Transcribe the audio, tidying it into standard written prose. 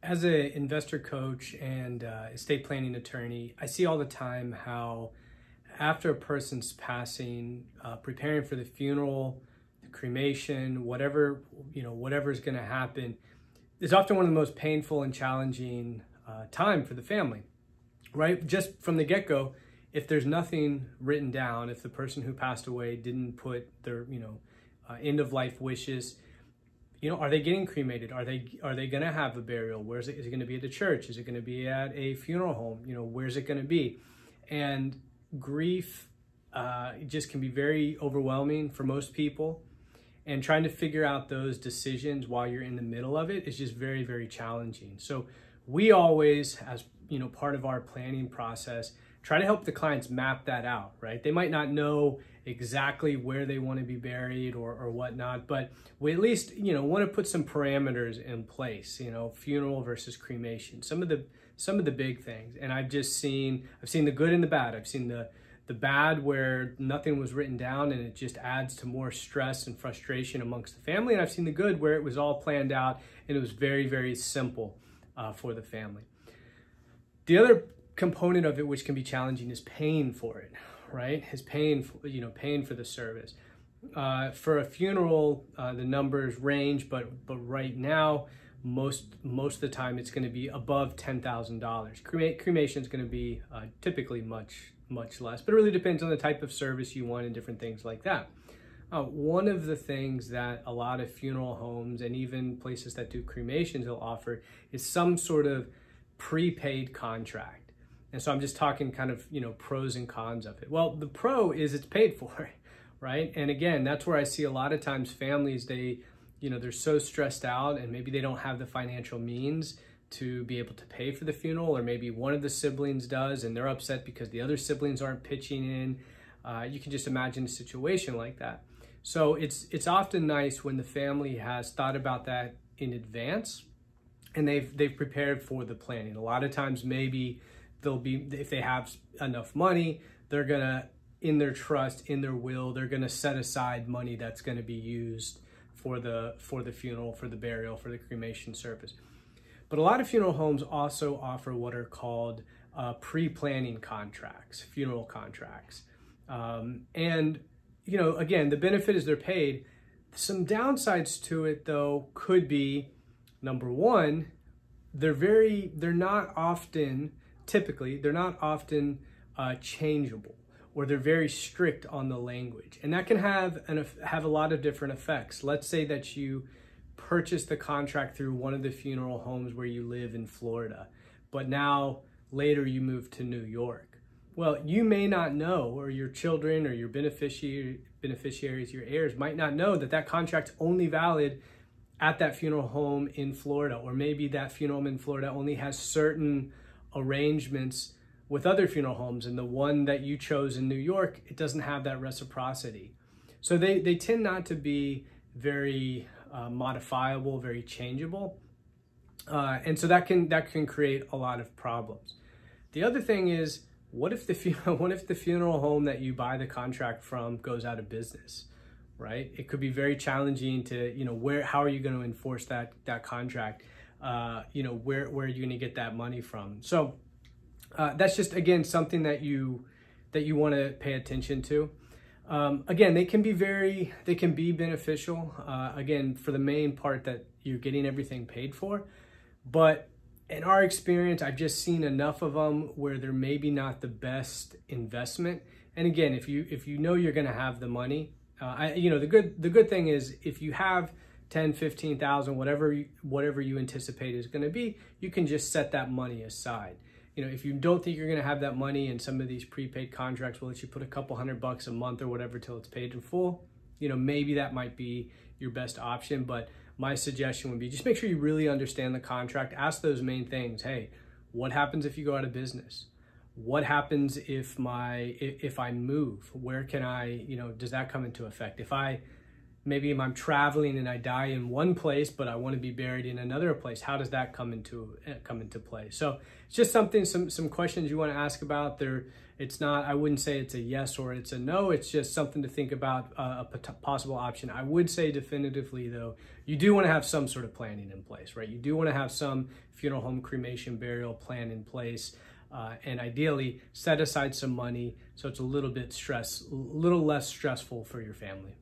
As an investor coach and estate planning attorney, I see all the time how after a person's passing, preparing for the funeral, the cremation, whatever is going to happen, is often one of the most painful and challenging time for the family, right? Just from the get-go, if there's nothing written down, if the person who passed away didn't put their, end of life wishes, are they getting cremated? Are they going to have a burial? Where is it? Is it going to be at the church? Is it going to be at a funeral home? Where's it going to be? And grief just can be very overwhelming for most people. And trying to figure out those decisions while you're in the middle of it is just very, very challenging. So we always, as part of our planning process, try to help the clients map that out, right? They might not know exactly where they want to be buried or whatnot, but we at least, want to put some parameters in place, funeral versus cremation, some of the big things. And I've seen the good and the bad. I've seen the bad where nothing was written down and it just adds to more stress and frustration amongst the family. And I've seen the good where it was all planned out and it was very, very simple for the family. The other component of it, which can be challenging, is paying for it, right? Is paying for the service. For a funeral, the numbers range, but right now, most of the time it's going to be above $10,000. Cremation is going to be typically much less, but it really depends on the type of service you want and different things like that. One of the things that a lot of funeral homes and even places that do cremations will offer is some sort of prepaid contract. And so I'm just talking kind of, pros and cons of it. Well, the pro is it's paid for, right? And again, that's where I see a lot of times families, they're so stressed out and maybe they don't have the financial means to be able to pay for the funeral, or maybe one of the siblings does and they're upset because the other siblings aren't pitching in. You can just imagine a situation like that. So it's often nice when the family has thought about that in advance and they've prepared for the planning. A lot of times maybe if they have enough money, they're gonna, in their trust, in their will, they're gonna set aside money that's gonna be used for the funeral, for the burial, for the cremation service. But a lot of funeral homes also offer what are called pre-planning contracts, funeral contracts. And, again, the benefit is they're paid. Some downsides to it, though, could be, number one, they're not often changeable, or they're very strict on the language. And that can have a lot of different effects. Let's say that you purchase the contract through one of the funeral homes where you live in Florida, but now later you move to New York. Well, you may not know, or your children or your beneficiaries, your heirs might not know that contract's only valid at that funeral home in Florida, or maybe that funeral home in Florida only has certain arrangements with other funeral homes, and the one that you chose in New York, it doesn't have that reciprocity. So they tend not to be very modifiable, very changeable, and so that can create a lot of problems. The other thing is, what if the funeral home that you buy the contract from goes out of business, right? It could be very challenging to how are you going to enforce that contract? Where are you going to get that money from? So that's just, again, something that you want to pay attention to. Again, they can be beneficial, again, for the main part that you're getting everything paid for. But in our experience, I've just seen enough of them where they're maybe not the best investment. And again, if you know you're going to have the money, the good thing is if you have 10, 15,000, whatever you anticipate is going to be, you can just set that money aside. If you don't think you're going to have that money, and some of these prepaid contracts will let you put a couple $100 a month or whatever till it's paid in full, maybe that might be your best option. But my suggestion would be just make sure you really understand the contract. Ask those main things. Hey, what happens if you go out of business? What happens if I move? Where can I, does that come into effect? If I maybe if I'm traveling and I die in one place, but I want to be buried in another place, how does that come into play? So it's just something, some questions you want to ask about there. It's not, I wouldn't say it's a yes or it's a no. It's just something to think about, a possible option. I would say definitively though, you do want to have some sort of planning in place, right? You do want to have some funeral home, cremation, burial plan in place. And ideally set aside some money so it's a little less stressful for your family.